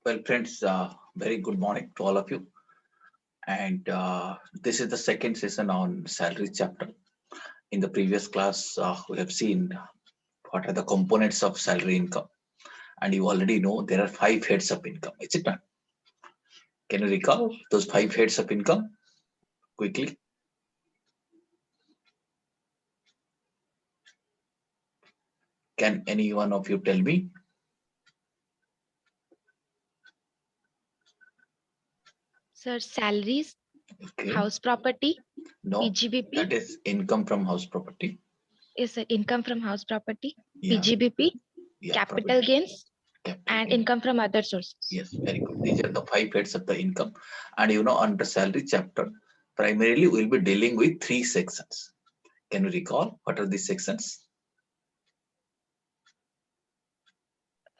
Well, friends, very good morning to all of you. And this is the second session on salary chapter. In the previous class, we have seen what are the components of salary income. And you already know there are five heads of income. Is it not? Can you recall those five heads of income quickly? Can any one of you tell me? Sir, salaries, Okay. house property, No, PGBP. that is income from house property. Is income from house property, Yeah, PGBP, yeah, profit, capital gains, capital and gain. income from other sources. Yes, very good. These are the five heads of the income. And under salary chapter, primarily we'll be dealing with three sections. Can you recall what are these sections?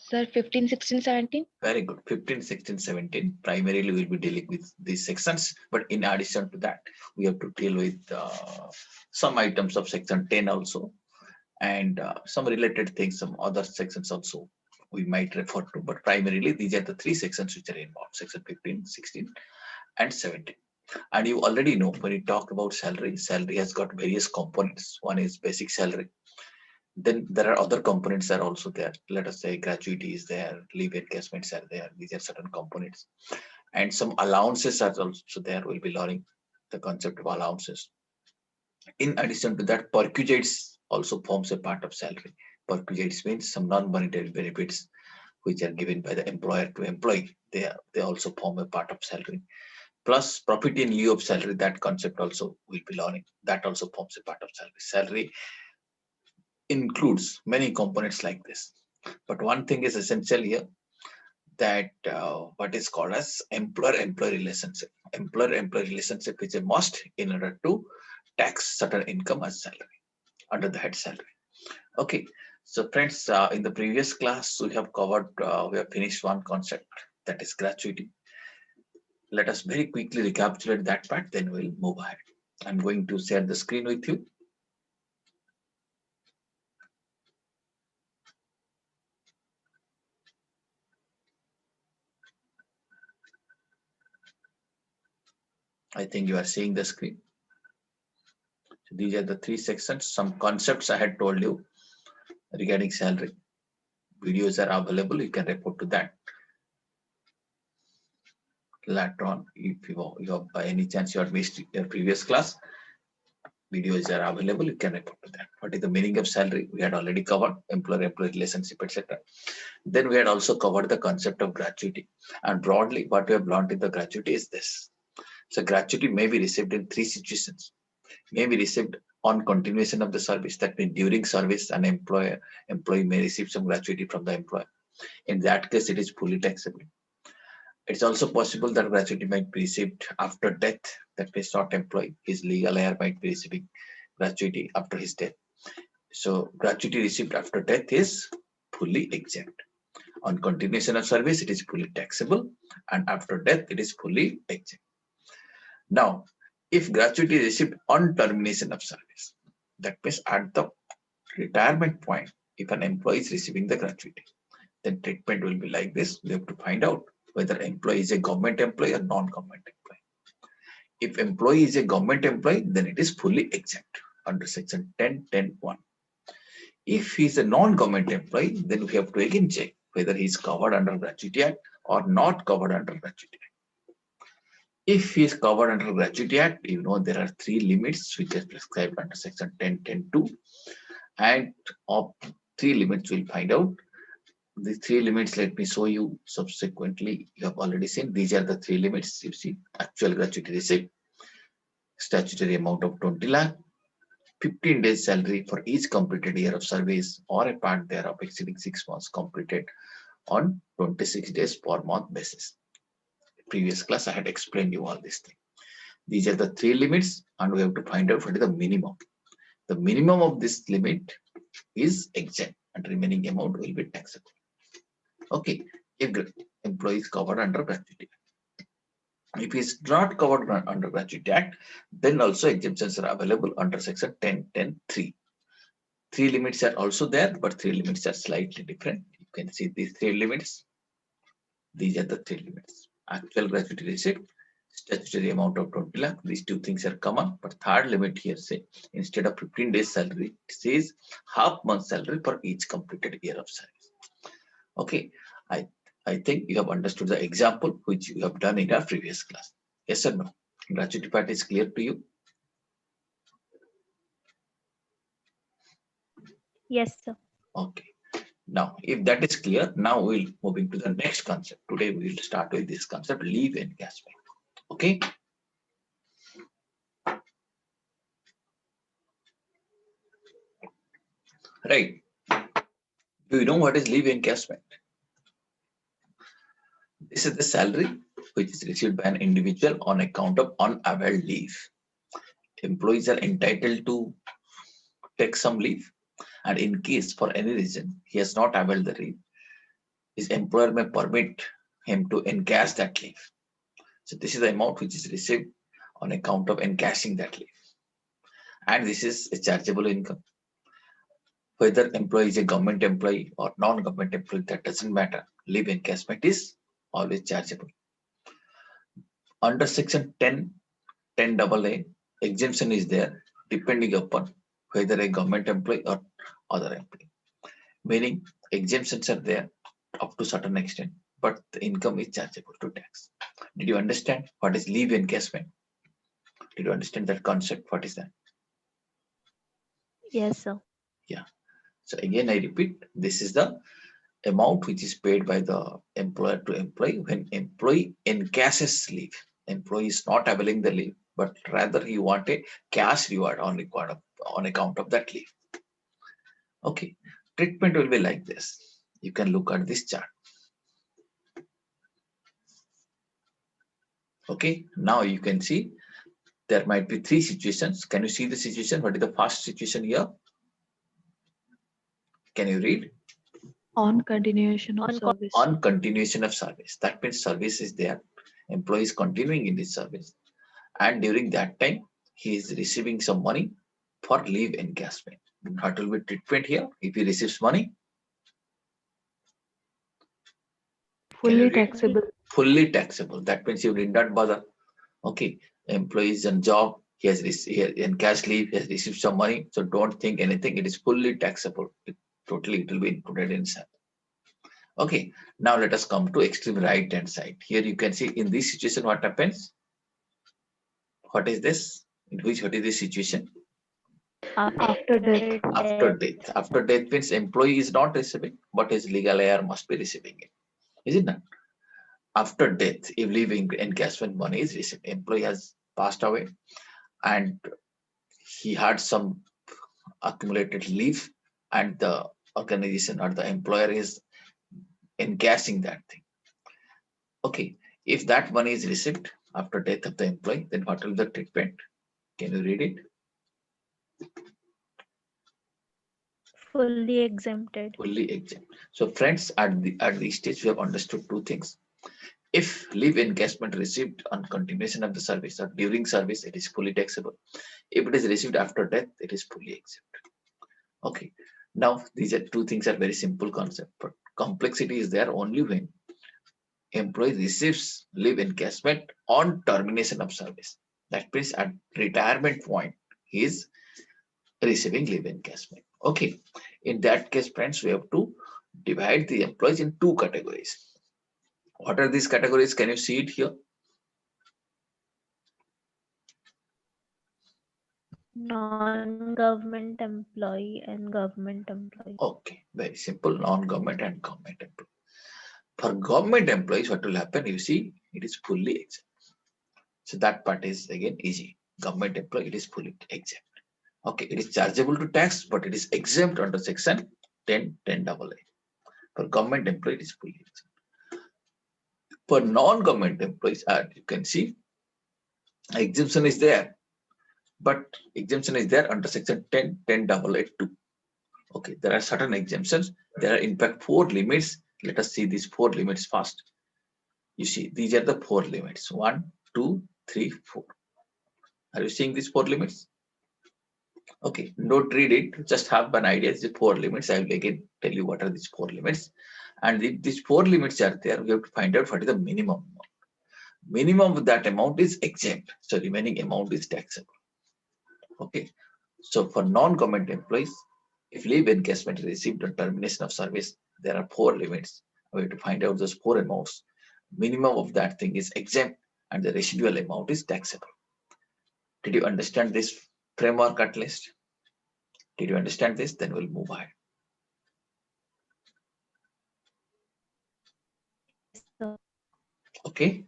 Sir, 15, 16, 17. Very good. 15, 16, 17. Primarily we'll be dealing with these sections. But in addition to that, we have to deal with some items of section 10 also. And some related things, some other sections also we might refer to. But primarily these are the three sections which are involved. Section 15, 16 and 17. And you already know when you talk about salary, salary has got various components. One is basic salary. Then there are other components are also there. Let us say gratuity is there, leave engagements are there. These are certain components. And some allowances are also there. We'll be learning the concept of allowances. In addition to that, perquisites also forms a part of salary. Perquisites means some non-monetary benefits which are given by the employer to employee. They also form a part of salary. Plus profit in lieu of salary, that concept also we'll be learning. That also forms a part of salary. Salary includes many components like this. But one thing is essential here, that what is called as employer-employee relationship. Employer-employee relationship is a must in order to tax certain income as salary under the head salary. Okay. So friends, in the previous class we have finished one concept, that is gratuity. Let us very quickly recapitulate that part, then we'll move ahead. I'm going to share the screen with you. I think you are seeing the screen. So these are the three sections. Some concepts I had told you regarding salary. Videos are available. You can report to that later on. If by any chance you have missed your previous class, videos are available. You can report to that. What is the meaning of salary? We had already covered employer-employee relationship, etc. Then we had also covered the concept of gratuity. And broadly, what we have learned in the gratuity is this. So gratuity may be received in three situations. May be received on continuation of the service. That means during service, an employee may receive some gratuity from the employer. In that case, it is fully taxable. It's also possible that gratuity might be received after death. That means not employee, his legal heir might be receiving gratuity after his death. So gratuity received after death is fully exempt. On continuation of service, it is fully taxable, and after death, it is fully exempt. Now, if gratuity is received on termination of service, that means at the retirement point, if an employee is receiving the gratuity, then treatment will be like this. We have to find out whether employee is a government employee or non-government employee. If employee is a government employee, then it is fully exempt under section 10.10.1. If he is a non-government employee, then we have to again check whether he is covered under Gratuity Act or not covered under Gratuity Act. If he is covered under Gratuity Act, there are three limits which are prescribed under section 10.10.2, and of three limits we'll find out. The three limits, let me show you subsequently. You have already seen these are the three limits. You see, actual gratuity receipt, statutory amount of 20 lakh, 15 days salary for each completed year of service or a part thereof exceeding 6 months completed on 26 days per month basis. Previous class I had explained you all these things. These are the three limits, and we have to find out what is the minimum. The minimum of this limit is exempt, and remaining amount will be taxable. Okay, if employee is covered under gratuity. If he is not covered under Gratuity Act, then also exemptions are available under section 10.10.3. Three limits are also there, but three limits are slightly different. You can see these three limits. These are the three limits. Actual gratuity receipt, statutory amount of 20 lakh. These two things are common, but third limit here say instead of 15 days salary, it says half month salary for each completed year of service. Okay, I think you have understood the example which you have done in our previous class. Yes or no? Gratuity part is clear to you? Yes, sir. Okay. Now, if that is clear, now we'll moving to the next concept. Today we will start with this concept, leave encashment. Okay. Right. Do you know what is leave encashment? This is the salary which is received by an individual on account of unavailed leave. Employees are entitled to take some leave, and in case for any reason he has not availed the leave, his employer may permit him to encash that leave. So this is the amount which is received on account of encashing that leave. And this is a chargeable income. Whether employee is a government employee or non-government employee, that doesn't matter. Leave encashment is always chargeable. Under section 10 AA, exemption is there depending upon whether a government employee or other employee. Meaning exemptions are there up to certain extent, but the income is chargeable to tax. Did you understand what is leave encashment? Did you understand that concept? What is that? Yes, sir. Yeah. So again, I repeat, this is the amount which is paid by the employer to employee when employee encashes leave. Employee is not availing the leave, but rather he want a cash reward on account of that leave. Okay, treatment will be like this. You can look at this chart. Okay, now you can see there might be three situations. Can you see the situation? What is the first situation here? Can you read? On continuation of On service. On continuation of service. That means service is there. Employee is continuing in this service. And during that time, he is receiving some money for leave encashment. What will be treatment here if he receives money? Fully read? taxable. Fully taxable. That means you did not bother. Okay, employee is on job. He has encash leave. He has received some money. So don't think anything. It is fully taxable. It will be included inside. Okay, now let us come to extreme right hand side. Here you can see in this situation what happens. What is this? What is this situation? After death. After death. After death means employee is not receiving, but his legal heir must be receiving it. Is it not? After death, if leaving encashment money is received, employee has passed away and he had some accumulated leave, and the organization or the employer is encashing that thing. Okay, if that money is received after death of the employee, then what will be the treatment? Can you read it? fully exempted. Fully exempt. So friends, at this stage, we have understood two things. If leave encashment received on continuation of the service or during service, it is fully taxable. If it is received after death, it is fully exempt. Okay. Now, these are two things are very simple concept, but complexity is there only when employee receives leave encashment on termination of service. That means at retirement point, he is receiving leave encashment. Okay. In that case, friends, we have to divide the employees in two categories. What are these categories? Can you see it here? Non-government employee and government employee. Okay, very simple, non-government and government employee. For government employees, what will happen? You see, it is fully exempt. So that part is again easy. Government employee, it is fully exempt. Okay, it is chargeable to tax, but it is exempt under section 10 AA. For government employee, it is fully exempt. For non-government employees, you can see exemption is there, but exemption is there under section 10 AA 2. Okay, there are certain exemptions. There are in fact 4 limits. Let us see these 4 limits first. You see, these are the 4 limits. 1, 2, 3, 4. Are you seeing these 4 limits? Okay, don't read it. Just have an idea. The 4 limits. I will again tell you what are these 4 limits. And if these four limits are there, we have to find out what is the minimum amount. Minimum of that amount is exempt, so remaining amount is taxable. Okay, so for non-government employees, if leave encashment is received on termination of service, there are four limits. We have to find out those four amounts. Minimum of that thing is exempt and the residual amount is taxable. Did you understand this framework at least? Did you understand this? Then we'll move ahead. So Okay,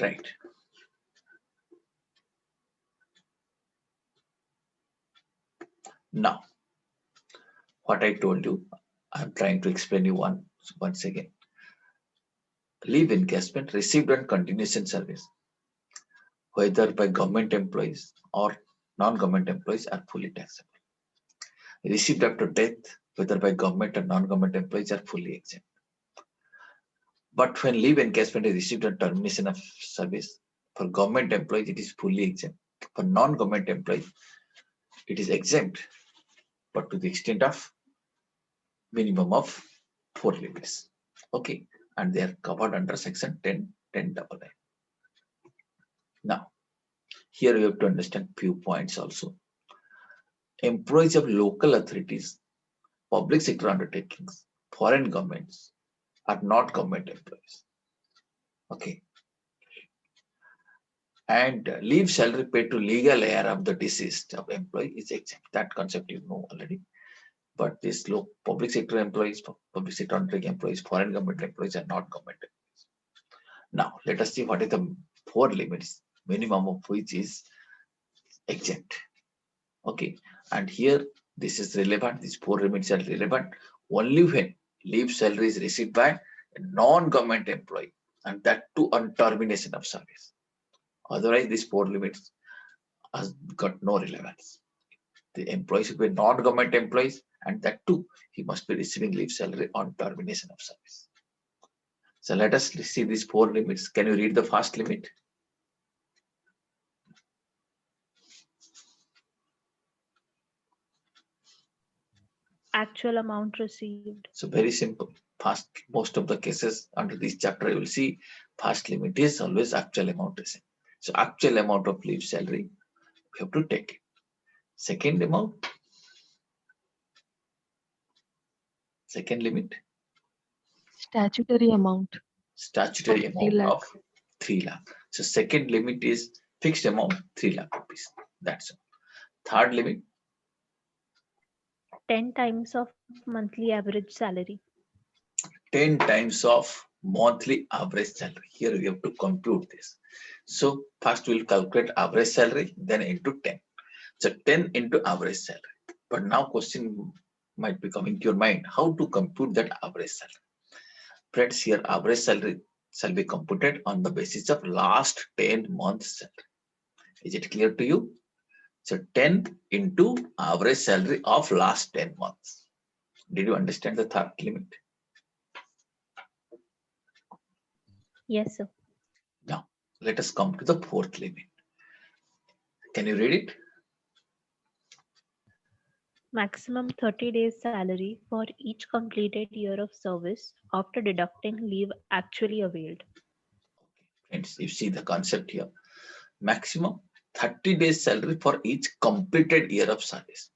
right. Now, what I told you, I'm trying to explain you once again. Leave encashment received on continuation service, whether by government employees or non-government employees, are fully taxable. Received after death, whether by government or non-government employees, are fully exempt. But when leave encashment is received on termination of service, for government employees, it is fully exempt. For non-government employees, it is exempt, but to the extent of minimum of four limits. Okay, and they are covered under section 10.10AA. Now, here you have to understand few points also. Employees of local authorities, public sector undertakings, foreign governments are not government employees. Okay. And leave salary paid to legal heir of the deceased of employee is exempt. That concept you know already. But this public sector employees, public sector undertaking employees, foreign government employees are not government employees. Now, let us see what are the four limits, minimum of which is exempt. Okay, and here this is relevant, these four limits are relevant only when leave salary is received by a non-government employee, and that too on termination of service. Otherwise, these four limits has got no relevance. The employee should be non-government employees, and that too, he must be receiving leave salary on termination of service. So let us see these four limits. Can you read the first limit? actual amount received. So very simple. First, most of the cases under this chapter, you will see first limit is always actual amount received. So actual amount of leave salary, we have to take it. Second amount, second limit, Statutory amount. statutory Of 3 amount lakh. of 3 lakh. So second limit is fixed amount 3 lakh rupees. That's all. Third limit, 10 times of monthly average salary. 10 times of monthly average salary. Here we have to compute this. So first we'll calculate average salary, then into 10. So 10 into average salary. But now question might be coming to your mind, how to compute that average salary? Friends, here average salary shall be computed on the basis of last 10 months salary. Is it clear to you? So 10 into average salary of last 10 months. Did you understand the third limit? Yes, sir. Now, let us come to the fourth limit. Can you read it? Maximum 30 days salary for each completed year of service after deducting leave actually availed. Friends, you see the concept here. Maximum 30 days salary for each completed year of service.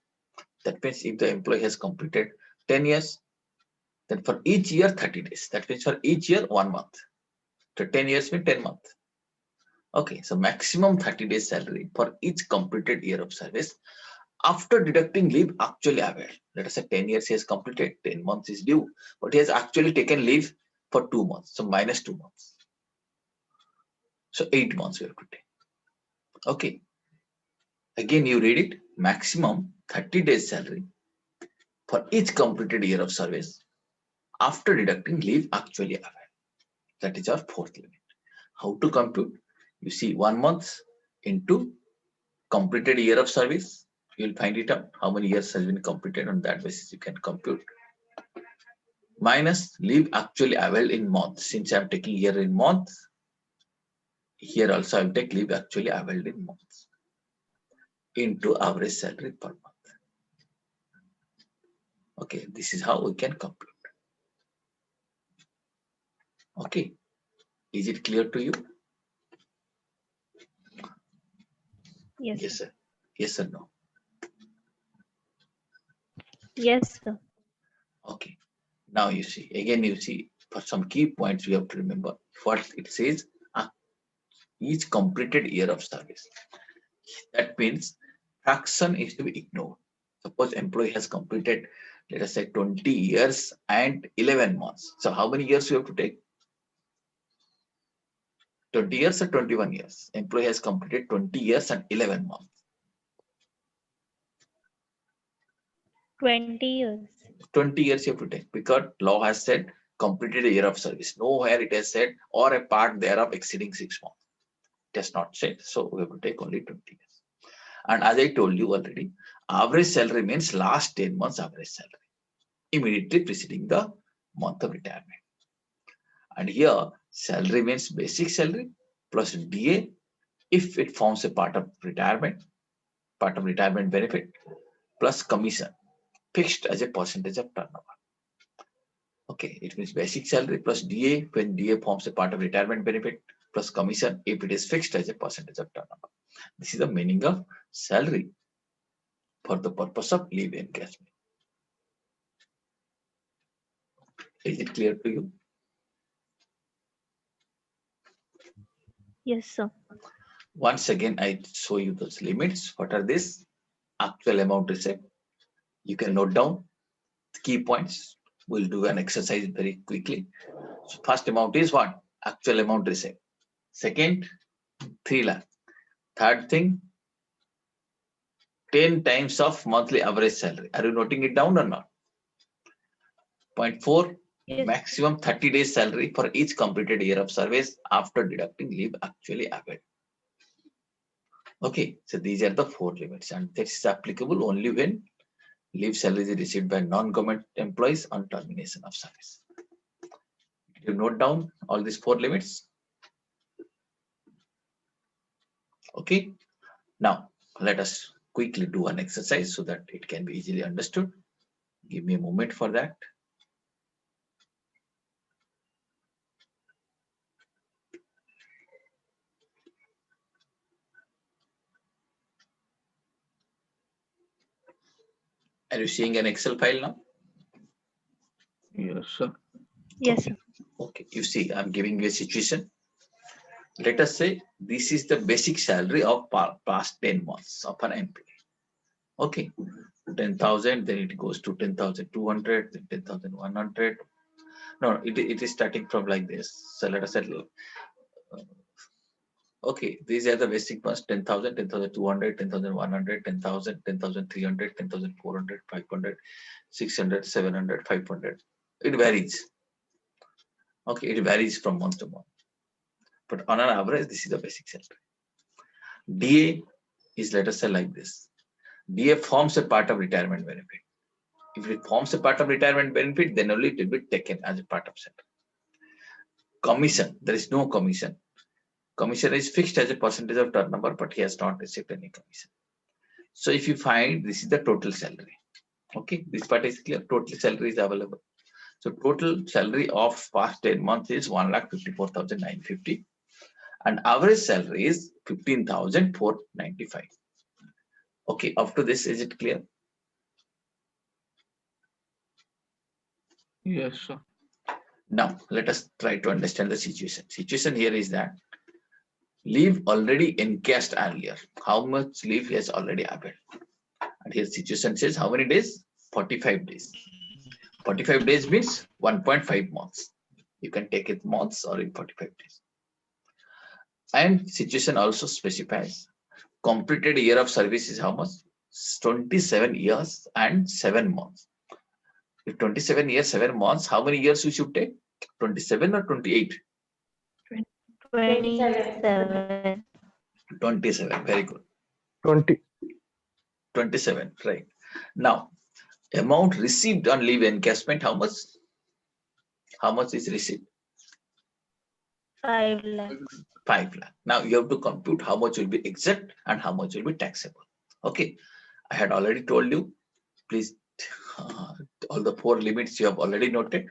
That means if the employee has completed 10 years, then for each year 30 days. That means for each year 1 month. So 10 years means 10 months. Okay, so maximum 30 days salary for each completed year of service after deducting leave actually availed. Let us say 10 years he has completed, 10 months is due, but he has actually taken leave for 2 months. So minus 2 months. So 8 months we have to take. Okay. Again, you read it, maximum 30 days salary for each completed year of service after deducting leave actually availed. That is our fourth limit. How to compute? You see 1 month into completed year of service. You will find it out how many years has been completed. On that basis you can compute. Minus leave actually availed in months. Since I am taking year in months, here also I will take leave actually availed in months into average salary per month. Okay, this is how we can compute. Okay, is it clear to you? Yes, Yes, sir. sir. Yes or no? Yes, sir. Okay. Now you see, again, you see, for some key points, we have to remember what it says, each completed year of service. That means fraction is to be ignored. Suppose employee has completed, let us say 20 years and 11 months. So how many years you have to take? 20 years or 21 years? Employee has completed 20 years and 11 months. 20 years. 20 years you have to take because law has said completed a year of service. Nowhere it has said or a part thereof exceeding 6 months. It has not said. So we have to take only 20 years. And as I told you already, average salary means last 10 months average salary, immediately preceding the month of retirement. And here salary means basic salary plus DA if it forms a part of retirement benefit plus commission fixed as a percentage of turnover. Okay, it means basic salary plus DA when DA forms a part of retirement benefit plus commission if it is fixed as a percentage of turnover. This is the meaning of salary for the purpose of leave encashment. Is it clear to you? Yes, sir. Once again, I show you those limits. What are these? Actual amount received. You can note down the key points. We'll do an exercise very quickly. So first amount is what? Actual amount received. Second, 3 lakh. Third thing, 10 times of monthly average salary. Are you noting it down or not? Point 4, Yes. maximum 30 days salary for each completed year of service after deducting leave actually availed. Okay, so these are the 4 limits, and this is applicable only when leave salary is received by non-government employees on termination of service. You note down all these 4 limits. Okay, now let us quickly do an exercise so that it can be easily understood. Give me a moment for that. Are you seeing an Excel file now? Yes, sir. Yes, sir. Okay, you see, I'm giving you a situation. Let us say this is the basic salary of past 10 months of an employee. Okay, 10,000, then it goes to 10,200, then 10,100. No, it is starting from like this. So let us say, okay, these are the basic ones: 10,000, 10,200, 10,100, 10,000, 10,300, 10,400, 500, 600, 700, 500. It varies. Okay, it varies from month to month. But on an average, this is the basic salary. DA is, let us say, like this. DA forms a part of retirement benefit. If it forms a part of retirement benefit, then only it will be taken as a part of salary. Commission, there is no commission. Commission is fixed as a percentage of turnover, but he has not received any commission. So if you find this is the total salary, okay, this part is clear, total salary is available. So total salary of past 10 months is 1,54,950 and average salary is 15,495. Okay, after this, is it clear? Yes, sir. Now let us try to understand the situation. Situation here is that leave already encashed earlier. How much leave has already happened? And here situation says how many days? 45 days. 45 days means 1.5 months. You can take it months or in 45 days. And situation also specifies completed year of service is how much? 27 years and 7 months. If 27 years, 7 months, how many years we should take? 27 or 28? 27. 27, very good. 20. 27, right. Now, amount received on leave encashment, how much? How much is received? 5 lakhs. 5 lakh. Now you have to compute how much will be exempt and how much will be taxable. Okay, I had already told you, please all the four limits you have already noted.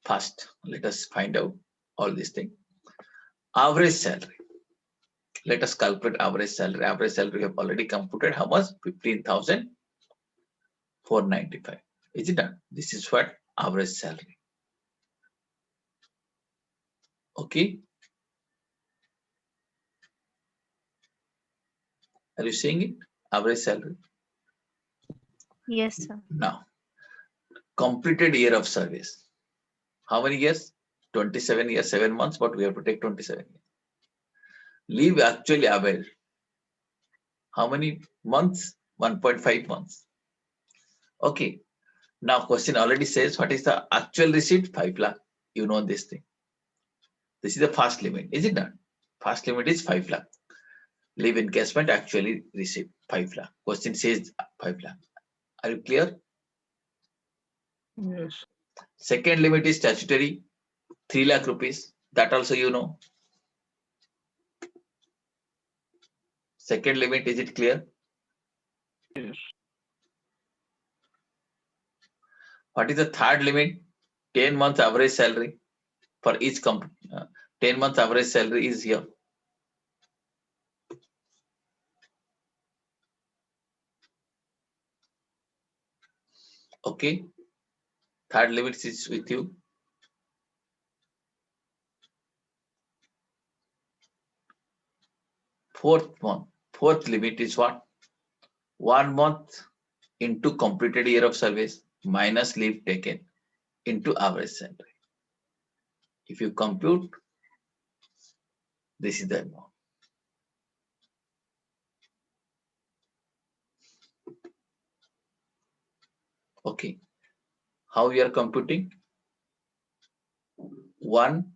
First, let us find out all these things. Average salary. Let us calculate average salary. Average salary we have already computed. How much? 15,495. Is it done? This is what average salary. Okay. Are you seeing it? Average salary. Yes, sir. Now, completed year of service. How many years? 27 years, 7 months, but we have to take 27 years. Leave actually availed. How many months? 1.5 months. Okay. Now question already says what is the actual receipt? 5 lakh. You know this thing. This is the first limit. Is it done? First limit is 5 lakh. Leave encashment actually received 5 lakh. Question says 5 lakh. Are you clear? Yes. Second limit is statutory 3 lakh rupees. That also you know. Second limit, is it clear? Yes. What is the third limit? 10 months average salary for each company. 10 months average salary is here. Okay. Third limit is with you. Fourth limit is what? 1 month into completed year of service minus leave taken into average salary. If you compute, this is the amount. Okay. How we are computing? 1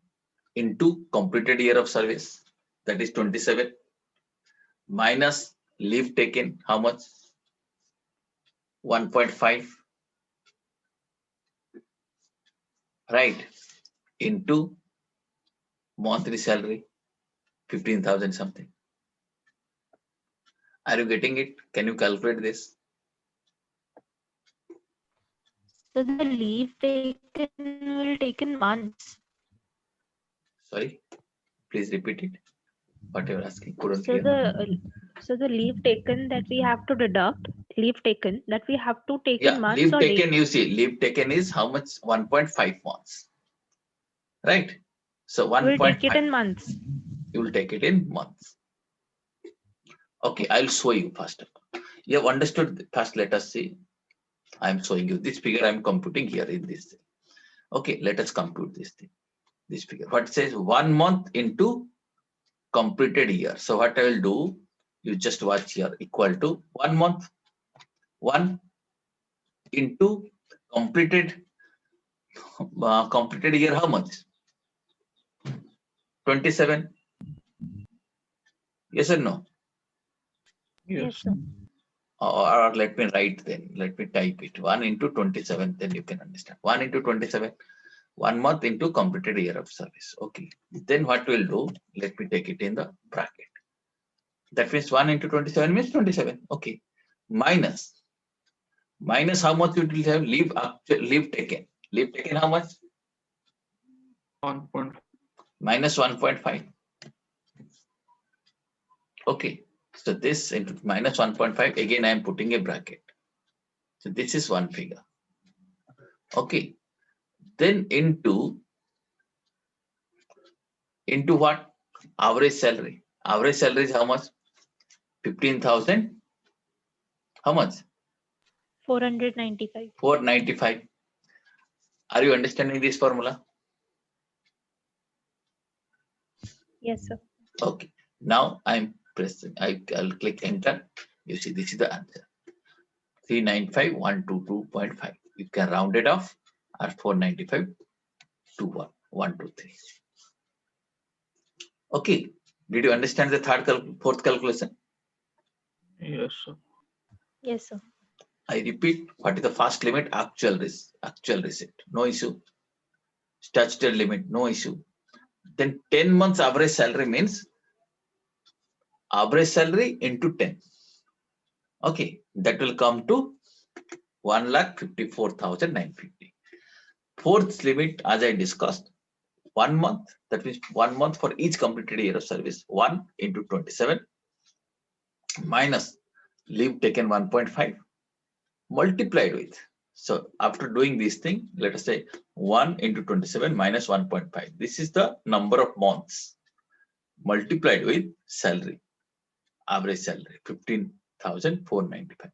into completed year of service, that is 27, minus leave taken, how much? 1.5, right? Into monthly salary, 15,000 something. Are you getting it? Can you calculate this? So the leave taken will take in months. Sorry, please repeat it. What you are asking, couldn't So hear. the leave taken that we have to deduct, leave taken that we have to take in Yeah, months leave or taken, days. you see, leave taken is how much? 1.5 months, right? So We'll take it 1.5, in months. you will take it in months. Okay, I'll show you first. You have understood. First, let us see. I'm showing you this figure I'm computing here in this thing. Okay, let us compute this thing. This figure. What says 1 month into completed year. So what I will do, you just watch here, equal to 1 month, 1 into completed year, how much? 27. Yes or no? Yes, sir. Or let me write then, let me type it. 1 into 27, then you can understand. 1 into 27, 1 month into completed year of service. Okay. Then what we'll do, let me take it in the bracket. That means 1 into 27 means 27. Okay. Minus how much you will have? Leave taken. Leave taken how much? 1.5. Minus 1.5. Okay. So this into minus 1.5, again I am putting a bracket. So this is one figure. Okay. Then into what? Average salary. Average salary is how much? 15,000. How much? 495. 495. Are you understanding this formula? Yes, sir. Okay. Now I'm pressing. I'll click enter. You see, this is the answer. 395,122.5. You can round it off or 495 to 123. Okay. Did you understand the fourth calculation? Yes, sir. Yes, sir. I repeat, what is the first limit? Actual receipt. No issue. Statutory limit, no issue. Then 10 months average salary means average salary into 10. Okay, that will come to 1,54,950. Fourth limit, as I discussed, 1 month. That means 1 month for each completed year of service. 1 into 27 minus leave taken 1.5 multiplied with. So after doing this thing, let us say 1 into 27 minus 1.5. This is the number of months multiplied with salary, average salary, 15,495.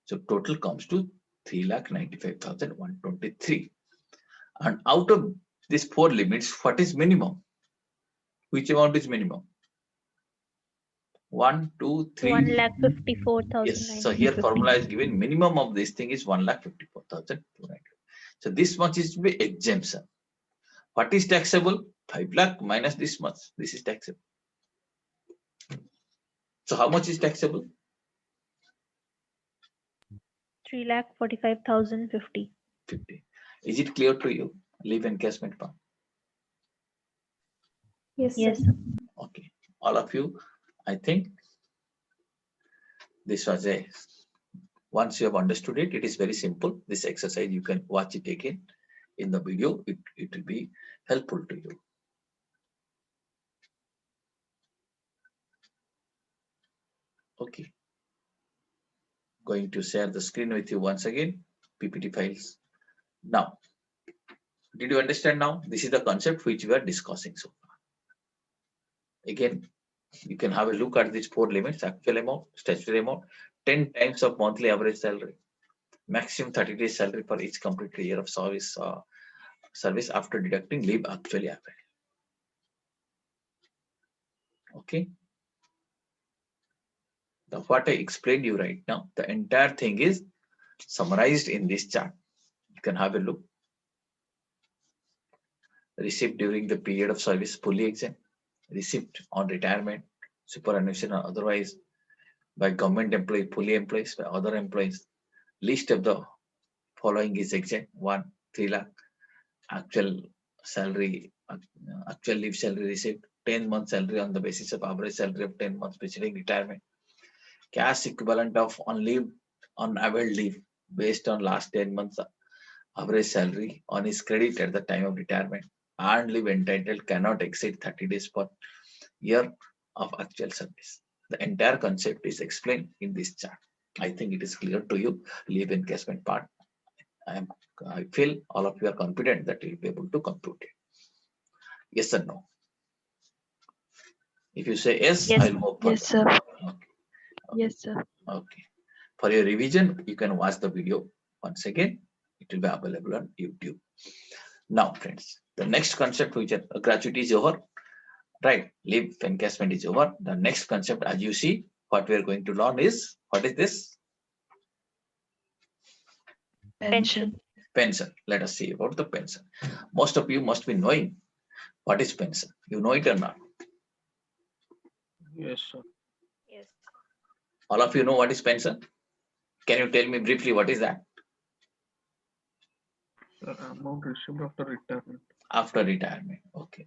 So total comes to 3,95,123. And out of these 4 limits, what is minimum? Which amount is minimum? 1, 2, 3. 1,54,950. Yes. So here formula is given. Minimum of this thing is 1,54,290. So this much is to be exemption. What is taxable? 5 lakh minus this much. This is taxable. So how much is taxable? 3,45,050. 50. Is it clear to you? Leave encashment part. Yes, Yes, sir. sir. Okay. All of you, I think this was a, once you have understood it, it is very simple. This exercise, you can watch it again in the video. It will be helpful to you. Okay. Going to share the screen with you once again, PPT files. Now, did you understand now? This is the concept which we are discussing so far. Again, you can have a look at these 4 limits: actual amount, statutory amount, 10 times of monthly average salary, maximum 30 days salary for each complete year of service after deducting leave actually happened. Okay. The what I explained you right now, the entire thing is summarized in this chart. You can have a look. Received during the period of service, fully exempt. Received on retirement, superannuation or otherwise, by government employee, fully employees, by other employees. List of the following is exempt. 1, 3 lakh. Actual salary, actual leave salary received. 10 months salary on the basis of average salary of 10 months preceding retirement. Cash equivalent of on leave, on availed leave based on last 10 months average salary on his credit at the time of retirement. And leave entitled cannot exceed 30 days per year of actual service. The entire concept is explained in this chart. I think it is clear to you. Leave encashment part. I feel all of you are confident that you will be able to compute it. Yes or no? If you say yes, Yes, I'll move Yes, further. sir. Okay. Yes, sir. Okay. For your revision, you can watch the video once again. It will be available on YouTube. Now, friends, the next concept, which is gratuity, is over. Right, leave encashment is over. The next concept, as you see, what we are going to learn is, what is this? Pension. Pension. Let us see about the pension. Most of you must be knowing what is pension. You know it or not? Yes, sir. yes. All of you know what is pension? Can you tell me briefly what is that? The amount received after retirement. After retirement. Okay.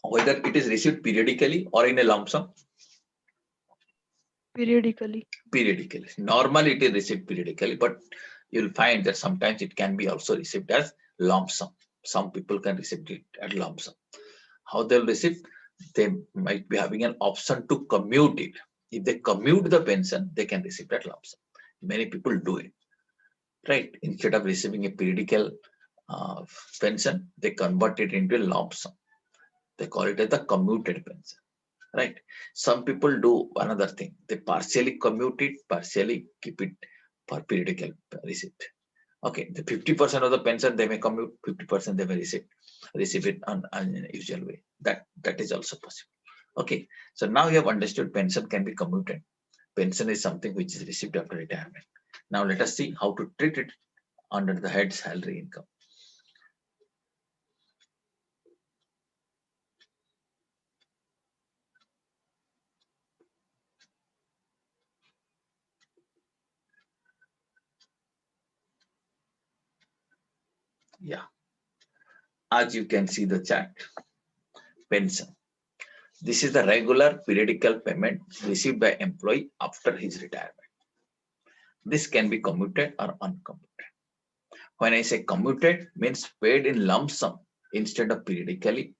Whether it is received periodically or in a lump sum? Periodically. Periodically. Normally it is received periodically, but you'll find that sometimes it can be also received as lump sum. Some people can receive it at lump sum. How they'll receive? They might be having an option to commute it. If they commute the pension, they can receive that lump sum. Many people do it, right? Instead of receiving a periodical pension, they convert it into a lump sum. They call it as the commuted pension, right? Some people do another thing. They partially commute it, partially keep it for periodical receipt. Okay, the 50% of the pension they may commute, 50% they may receive it on an usual way. That is also possible. Okay, so now you have understood pension can be commuted. Pension is something which is received after retirement. Now let us see how to treat it under the head salary income. Yeah, as you can see the chart, pension. This is the regular periodical payment received by employee after his retirement. This can be commuted or uncommuted. When I say commuted, means paid in lump sum instead of periodically.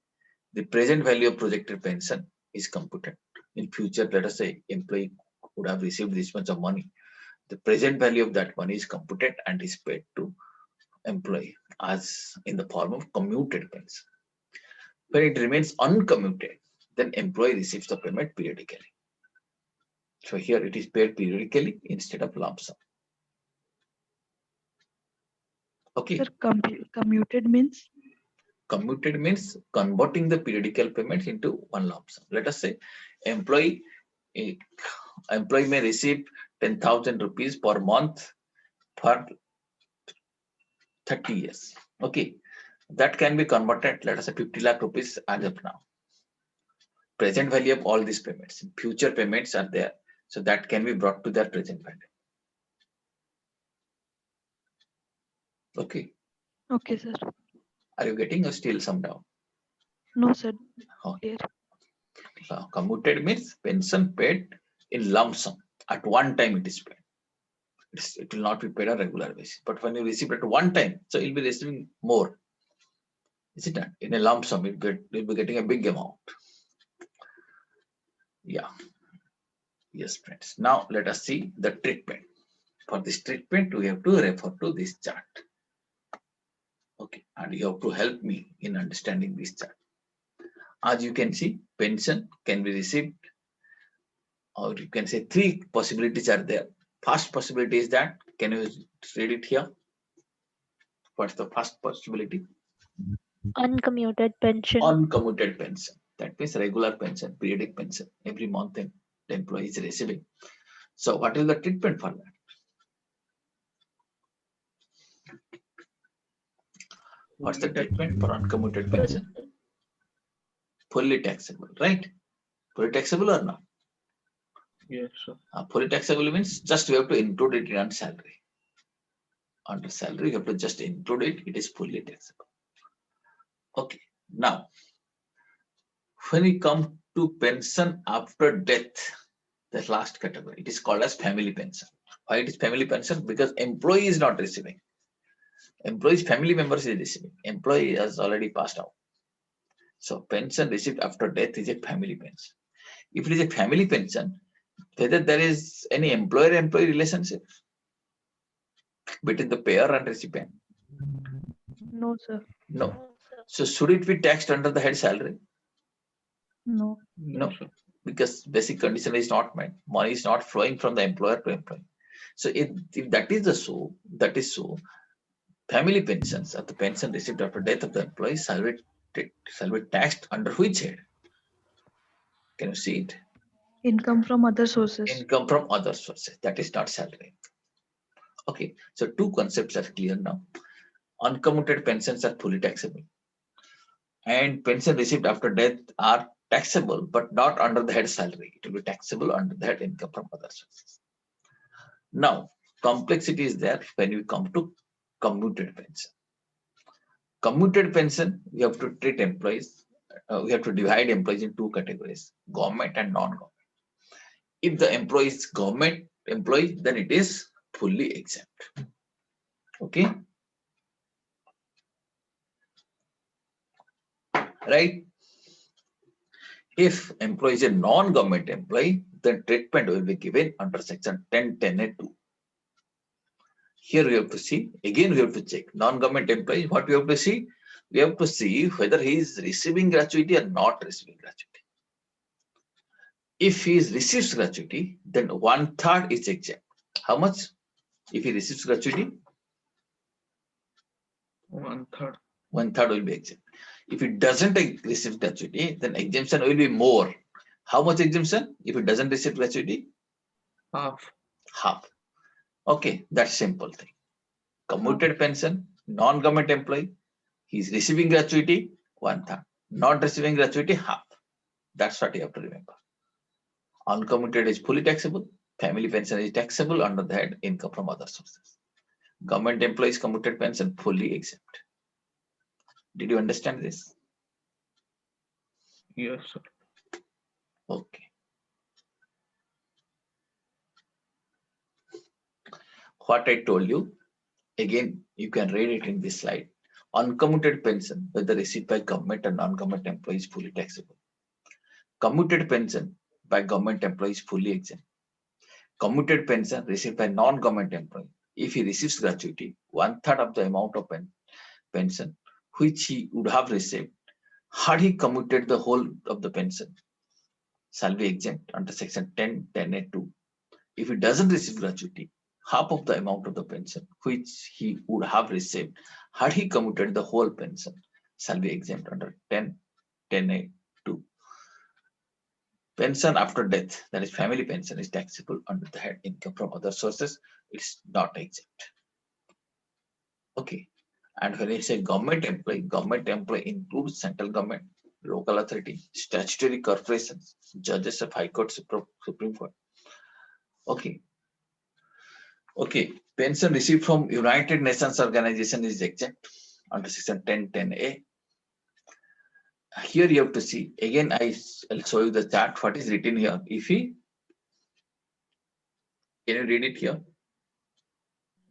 The present value of projected pension is computed. In future, let us say employee would have received this much of money. The present value of that money is computed and is paid to employee as in the form of commuted pension. When it remains uncommuted, then employee receives the payment periodically. So here it is paid periodically instead of lump sum. Okay. Sir, commuted means? Commuted means converting the periodical payments into one lump sum. Let us say employee may receive 10,000 rupees per month for 30 years. Okay, that can be converted, let us say 50 lakh rupees as of now. Present value of all these payments, future payments are there, so that can be brought to their present value. Okay. Okay, sir. Are you getting or still some doubt? No, sir. Okay. Clear. Commuted means pension paid in lump sum. At one time it is paid. It will not be paid on regular basis. But when you receive it at one time, so you'll be receiving more. Is it not? In a lump sum, you'll be getting a big amount. Yeah. Yes, friends. Now let us see the treatment. For this treatment, we have to refer to this chart. Okay, and you have to help me in understanding this chart. As you can see, pension can be received, or you can say three possibilities are there. First possibility is that, can you read it here? What's the first possibility? Uncommuted pension. Uncommuted pension. That means regular pension, periodic pension. Every month the employee is receiving. So what is the treatment for that? What's the treatment for uncommuted pension? Fully taxable, right? Fully taxable or not? Yes, sir. Fully taxable means just we have to include it in salary. Under salary, you have to just include it. It is fully taxable. Okay. Now, when we come to pension after death, the last category, it is called as family pension. Why it is family pension? Because employee is not receiving. Employee's family members is receiving. Employee has already passed out. So pension received after death is a family pension. If it is a family pension, whether there is any employer-employee relationship between the payer and recipient? No, sir. No. So should it be taxed under the head salary? No. No. Sir. Because basic condition is not met. Money is not flowing from the employer to employee. So if that is so, family pensions or the pension received after death of the employee shall be taxed under which head? Can you see it? Income from other sources. Income from other sources. That is not salary. Okay. So two concepts are clear now. Uncommuted pensions are fully taxable, and pension received after death are taxable, but not under the head salary. It will be taxable under the head income from other sources. Now, complexity is there when we come to commuted pension. Commuted pension, we have to treat employees, we have to divide employees in two categories, government and non-government. If the employee is government employee, then it is fully exempt. Okay. Right? If employee is a non-government employee, then treatment will be given under section 10(10)(a)(2). Here we have to see, again we have to check non-government employee. What we have to see? We have to see whether he is receiving gratuity or not receiving gratuity. If he receives gratuity, then 1/3 is exempt. How much? If he receives gratuity, 1/3. 1/3 will be exempt. If he doesn't receive gratuity, then exemption will be more. How much exemption? If he doesn't receive gratuity, Half. half. Okay, that's simple thing. Commuted pension, non-government employee, he is receiving gratuity, 1/3. Not receiving gratuity, half. That's what you have to remember. Uncommuted is fully taxable. Family pension is taxable under the head income from other sources. Government employees commuted pension fully exempt. Did you understand this? Yes, sir. Okay. what I told you, again, you can read it in this slide. Uncommuted pension, whether received by government or non-government employees, fully taxable. Commuted pension by government employees, fully exempt. Commuted pension received by non-government employee, if he receives gratuity, 1/3 of the amount of pension which he would have received had he commuted the whole of the pension, shall be exempt under section 10(10)(a)(2). If he doesn't receive gratuity, half of the amount of the pension which he would have received had he commuted the whole pension shall be exempt under 10(10)(a)(2). Pension after death, that is family pension, is taxable under the head income from other sources. It's not exempt. Okay. And when you say government employee includes central government, local authority, statutory corporations, judges of High Court, Supreme Court. Okay. Okay. Pension received from United Nations organization is exempt under section 10(10)(a). Here you have to see, again, I'll show you the chart, what is written here. If he, can you read it here?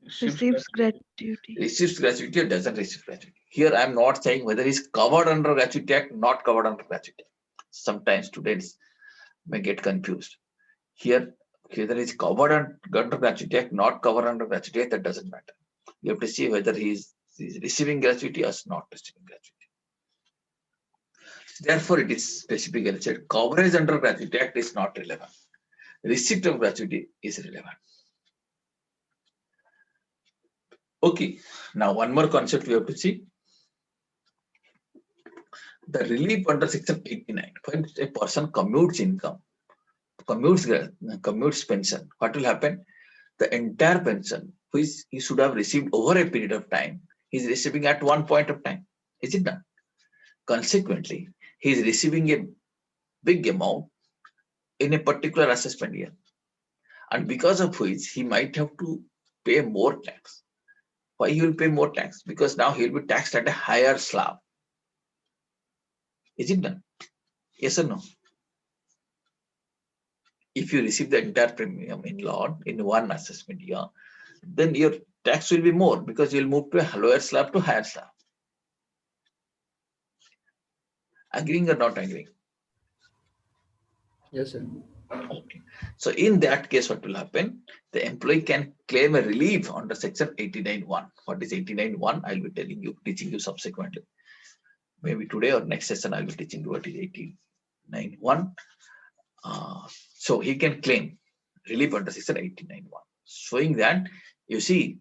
Receives gratuity. Receives gratuity or doesn't receive gratuity. Here I'm not saying whether he's covered under Gratuity Act, not covered under Gratuity Act. Sometimes students may get confused. Here, whether he's covered under Gratuity Act, not covered under Gratuity Act, that doesn't matter. You have to see whether he's receiving gratuity or not receiving gratuity. Therefore, it is specifically said coverage under Gratuity Act is not relevant. Receipt of gratuity is relevant. Okay, now one more concept we have to see. The relief under section 89. When a person commutes income, commutes pension, what will happen? The entire pension, which he should have received over a period of time, he is receiving at one point of time. Is it not? Consequently, he is receiving a big amount in a particular assessment year. And because of which he might have to pay more tax. Why he will pay more tax? Because now he will be taxed at a higher slab. Is it done? Yes or no? If you receive the entire premium in law in one assessment year, then your tax will be more because you'll move to a lower slab to higher slab. Agreeing or not agreeing? Yes, sir. Okay. So in that case, what will happen? The employee can claim a relief under section 89(1). What is 89(1)? I'll be teaching you subsequently. Maybe today or next session, I'll be teaching you what is 89(1). So he can claim relief under section 89(1), showing that, you see,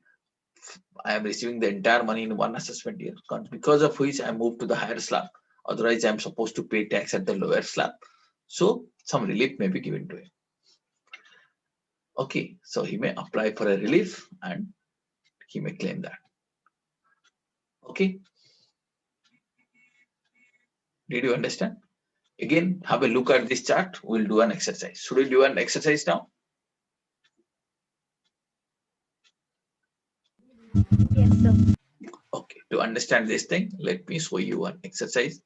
I am receiving the entire money in one assessment year, because of which I moved to the higher slab. Otherwise, I'm supposed to pay tax at the lower slab. So some relief may be given to him. Okay, so he may apply for a relief and he may claim that. Okay. Did you understand? Again, have a look at this chart. We'll do an exercise. Should we do an exercise now? Yes, sir. Okay, to understand this thing, let me show you an exercise.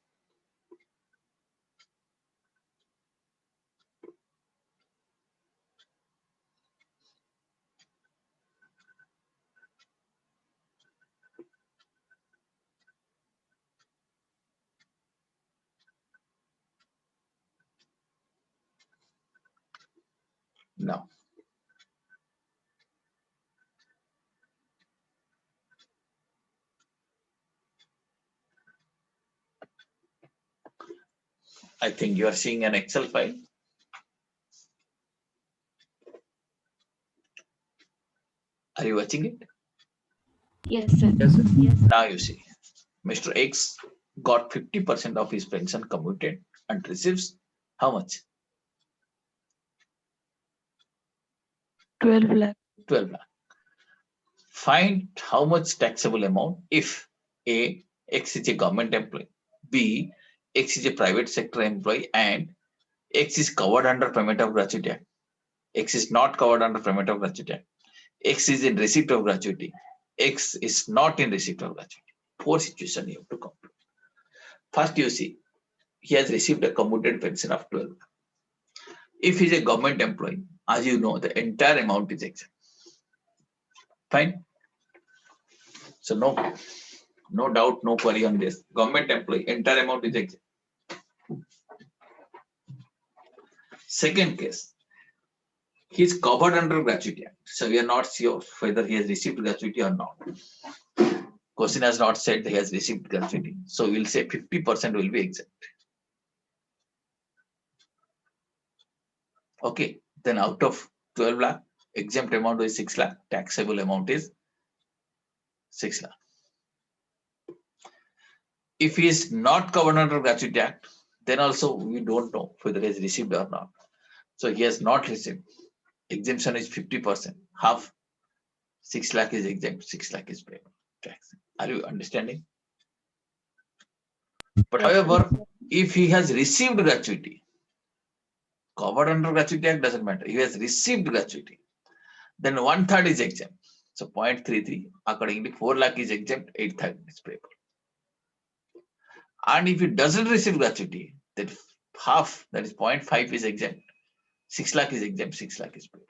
Now, I think you are seeing an Excel file. Are you watching it? Yes, sir. Yes, sir. Yes. Now you see, Mr. X got 50% of his pension commuted and receives how much? 12 lakh. 12 lakh. Find how much taxable amount if A, X is a government employee, B, X is a private sector employee, and X is covered under payment of gratuity act. X is not covered under payment of gratuity act. X is in receipt of gratuity. X is not in receipt of gratuity. 4 situations you have to compute. First, you see, he has received a commuted pension of 12 lakh. If he is a government employee, as you know, the entire amount is exempt. Fine. So no doubt, no query on this. Government employee, entire amount is exempt. Second case, he is covered under Gratuity Act. So we are not sure whether he has received gratuity or not. Question has not said that he has received gratuity. So we'll say 50% will be exempt. Okay, then out of 12 lakh, exempt amount is 6 lakh, taxable amount is 6 lakh. If he is not covered under Gratuity Act, then also we don't know whether he has received or not. So he has not received. Exemption is 50%. Half 6 lakh is exempt, 6 lakh is payable tax. Are you understanding? But Yes, however, if he has received gratuity, covered under Gratuity Act doesn't matter. He has received gratuity, then 1/3 is exempt. So 0.33, accordingly 4 lakh is exempt, 8,000 is payable. And if he doesn't receive gratuity, then half, that is 0.5 is exempt. 6 lakh is exempt, 6 lakh is payable.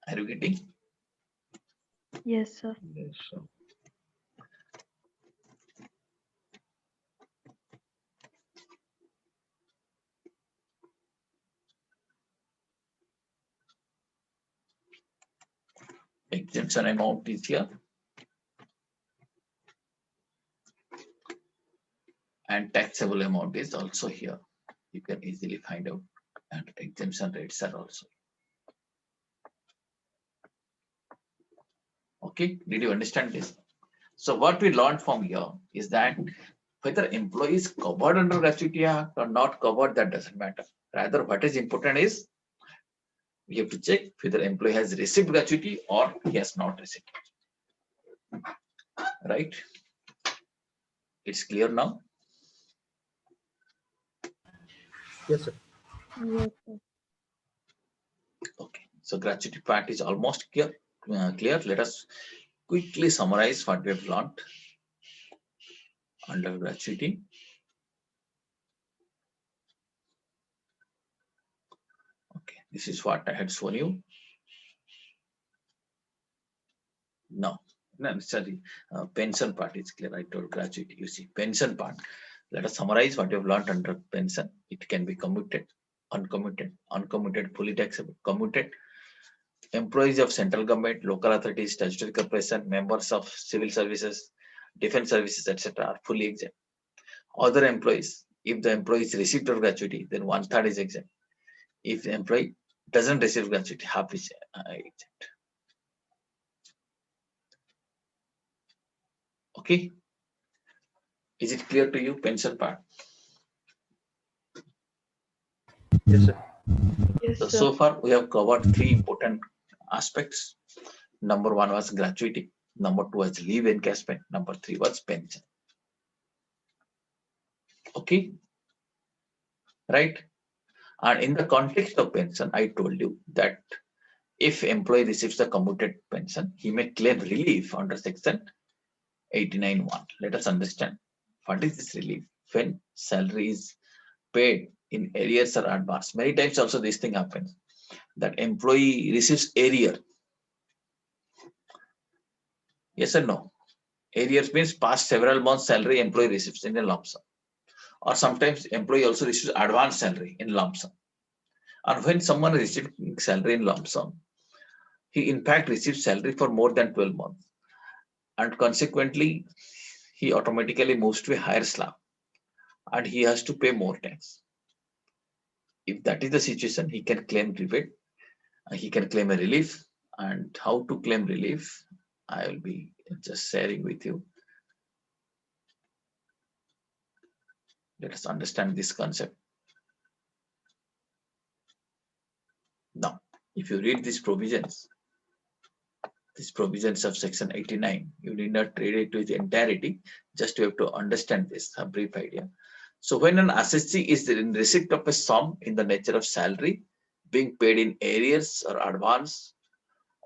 Are you getting? Yes, sir. Yes, sir. Exemption amount is here. And taxable amount is also here. You can easily find out. And exemption rates are also. Okay, did you understand this? So what we learned from here is that whether employee is covered under Gratuity Act or not covered, that doesn't matter. Rather, what is important is we have to check whether employee has received gratuity or he has not received. Right? It's clear now? Yes, sir. Yes, sir. Okay, so gratuity part is almost clear. Let us quickly summarize what we have learned under gratuity. Okay, this is what I had shown you. No, sorry, pension part is clear. I told gratuity. You see, pension part. Let us summarize what you have learned under pension. It can be commuted, uncommuted, fully taxable, commuted. Employees of central government, local authorities, statutory corporation, members of civil services, defense services, etc. are fully exempt. Other employees, if the employee is received of gratuity, then 1/3 is exempt. If the employee doesn't receive gratuity, half is exempt. Okay. Is it clear to you, pension part? Yes, sir. Yes, So, sir. so far we have covered 3 important aspects. Number 1 was gratuity. Number 2 was leave encashment. Number 3 was pension. Okay. Right. And in the context of pension, I told you that if employee receives the commuted pension, he may claim relief under section 89(1). Let us understand what is this relief. When salary is paid in arrears or advance, many times also this thing happens that employee receives arrear. Yes or no? Arrears means past several months salary employee receives in a lump sum, or sometimes employee also receives advance salary in lump sum. And when someone receives salary in lump sum, he in fact receives salary for more than 12 months, and consequently he automatically moves to a higher slab and he has to pay more tax. If that is the situation, he can claim rebate, he can claim a relief. And how to claim relief, I will be just sharing with you. Let us understand this concept. Now, if you read these provisions of section 89, you need not read it to its entirety, just you have to understand this, a brief idea. So when an assessee is in receipt of a sum in the nature of salary being paid in arrears or advance,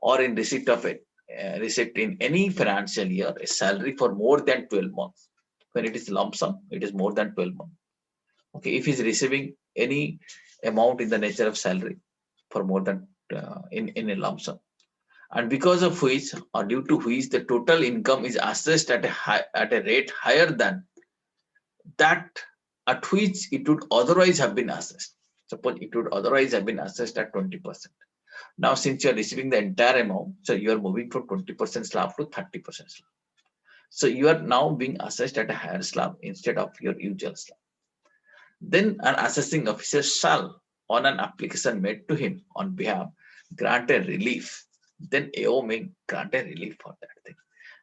or in receipt of it, receipt in any financial year, a salary for more than 12 months. When it is lump sum, it is more than 12 months. Okay, if he's receiving any amount in the nature of salary for more than in a lump sum, and because of which or due to which the total income is assessed at a rate higher than that at which it would otherwise have been assessed. Suppose it would otherwise have been assessed at 20%. Now, since you are receiving the entire amount, so you are moving from 20% slab to 30% slab. So you are now being assessed at a higher slab instead of your usual slab. Then an assessing officer shall, on an application made to him on behalf, grant a relief. Then AO may grant a relief for that thing.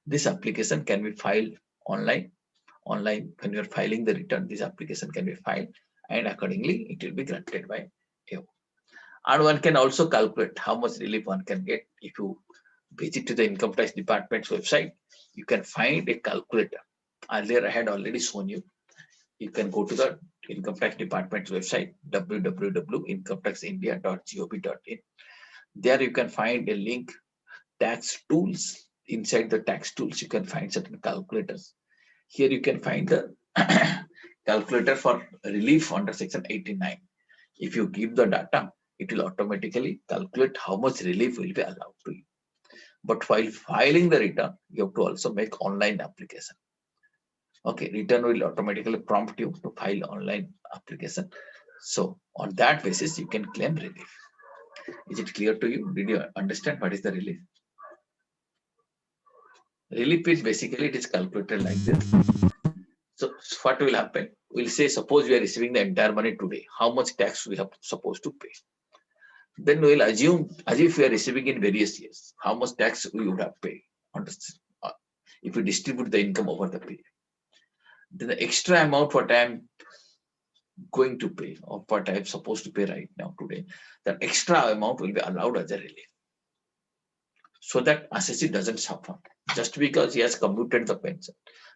This application can be filed online. Online, when you are filing the return, this application can be filed, and accordingly, it will be granted by AO. And one can also calculate how much relief one can get. If you visit to the income tax department's website, you can find a calculator. Earlier, I had already shown you. You can go to the income tax department's website, www.incometaxindia.gov.in. There you can find a link, tax tools. Inside the tax tools, you can find certain calculators. Here you can find the calculator for relief under section 89. If you give the data, it will automatically calculate how much relief will be allowed to you. But while filing the return, you have to also make online application. Okay, return will automatically prompt you to file online application. So on that basis, you can claim relief. Is it clear to you? Did you understand what is the relief? Relief is basically, it is calculated like this. So what will happen? We'll say, suppose we are receiving the entire money today. How much tax we have supposed to pay? Then we'll assume as if we are receiving in various years, how much tax we would have paid if we distribute the income over the period. Then the extra amount what I am going to pay or what I am supposed to pay right now today, that extra amount will be allowed as a relief. So that assessee doesn't suffer. Just because he has commuted the pension,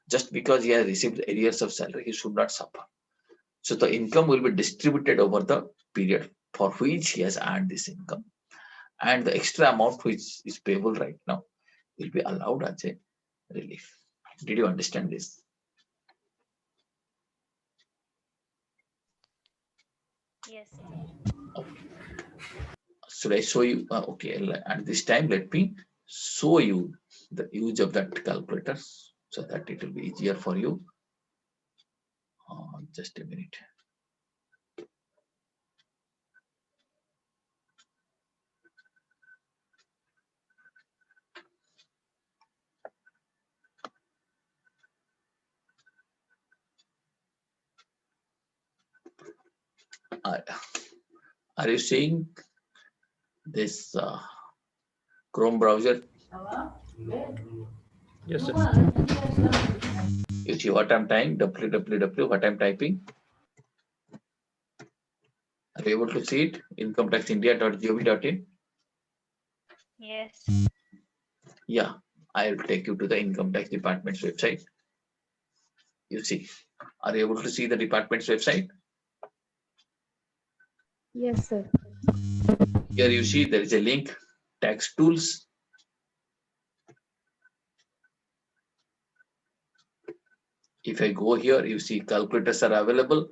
just because he has received arrears of salary, he should not suffer. So the income will be distributed over the period for which he has earned this income. And the extra amount which is payable right now will be allowed as a relief. Did you understand this? Yes. Should I show you? Okay, and this time let me show you the use of that calculator so that it will be easier for you. Just a minute. Are you seeing this Chrome browser? Yes, sir. You see what I'm typing? www. What I'm typing? Are you able to see it? incometaxindia.gov.in. Yes. Yeah, I will take you to the income tax department's website. You see, are you able to see the department's website? Yes, sir. Here you see there is a link, tax tools. If I go here, you see calculators are available.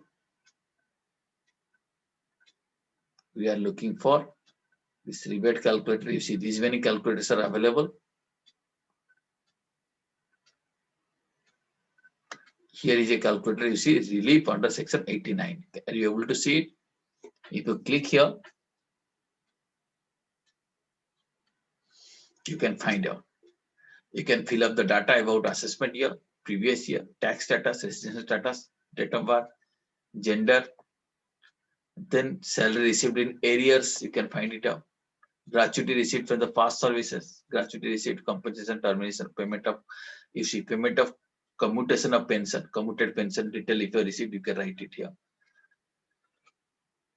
We are looking for this rebate calculator. You see these many calculators are available. Here is a calculator. You see relief under section 89. Are you able to see it? If you click here, you can find out. You can fill up the data about assessment year, previous year, tax status, residential status, date of birth, gender, then salary received in arrears, you can find it out. Gratuity received from the past services, gratuity received, compensation, termination, payment of, you see, payment of commutation of pension, commuted pension detail. If you received, you can write it here.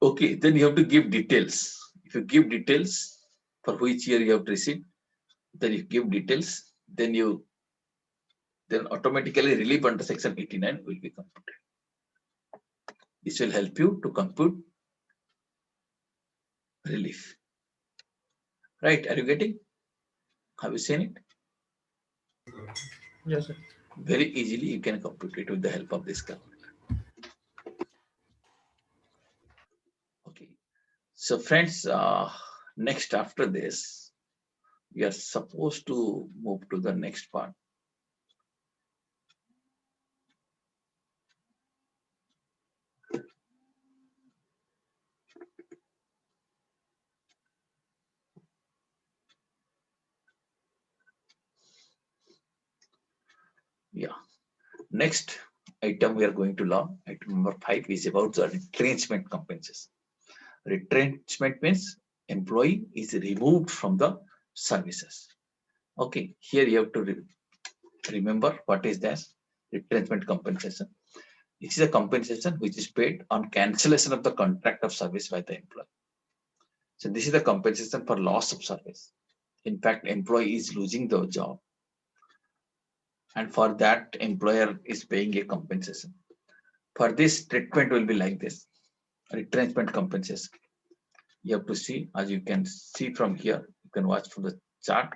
Okay, then you have to give details. If you give details for which year you have received, then you give details, then automatically relief under section 89 will be computed. This will help you to compute relief. Right? Are you getting? Have you seen it? Yes, sir. Very easily you can compute it with the help of this calculator. Okay. So friends, next after this, we are supposed to move to the next part. Yeah. Next item we are going to learn, item number 5, is about the retrenchment compensation. Retrenchment means employee is removed from the services. Okay, here you have to remember what is this retrenchment compensation. This is a compensation which is paid on cancellation of the contract of service by the employee. So this is the compensation for loss of service. In fact, employee is losing the job, and for that employer is paying a compensation. For this, treatment will be like this: retrenchment compensation. You have to see, as you can see from here, you can watch from the chart.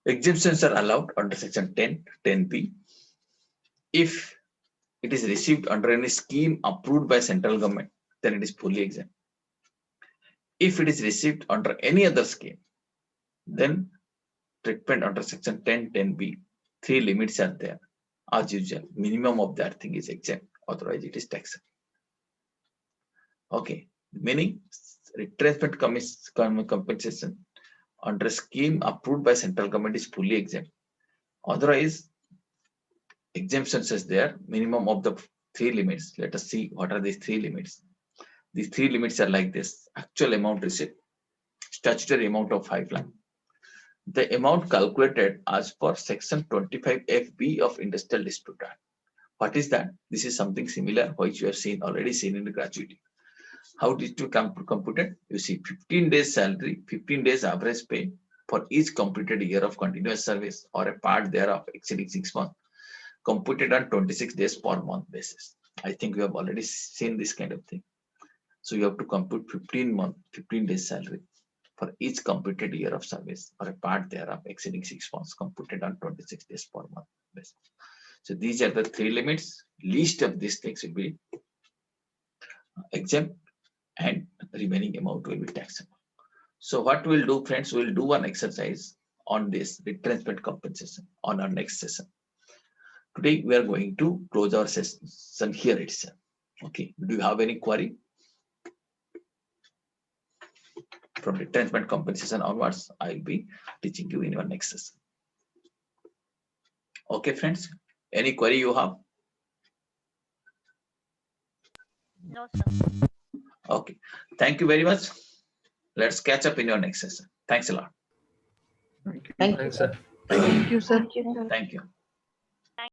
Exemptions are allowed under section 10(10)(b). If it is received under any scheme approved by central government, then it is fully exempt. If it is received under any other scheme, then treatment under section 10(10)(b). 3 limits are there. As usual, minimum of that thing is exempt, otherwise it is taxable. Okay, meaning retrenchment compensation under a scheme approved by central government is fully exempt. Otherwise, exemptions is there, minimum of the 3 limits. Let us see what are these 3 limits. These 3 limits are like this: actual amount received, statutory amount of 5 lakh, the amount calculated as per section 25(f)(b) of Industrial Dispute Act. What is that? This is something similar which you have already seen in the gratuity. How did you compute it? You see 15 days salary, 15 days average pay for each completed year of continuous service or a part thereof exceeding 6 months, computed on 26 days per month basis. I think we have already seen this kind of thing. So you have to compute 15 days salary for each completed year of service or a part thereof exceeding 6 months, computed on 26 days per month basis. So these are the 3 limits. Least of these things will be exempt, and remaining amount will be taxable. So what we'll do, friends, we'll do one exercise on this retrenchment compensation on our next session. Today we are going to close our session here itself. Okay, do you have any query? From retrenchment compensation onwards, I'll be teaching you in your next session. Okay, friends, any query you have? No, sir. Okay, thank you very much. Let's catch up in your next session. Thanks a lot. Thank you. Thanks, sir. Thank you, sir. Thank you, sir. Thank you.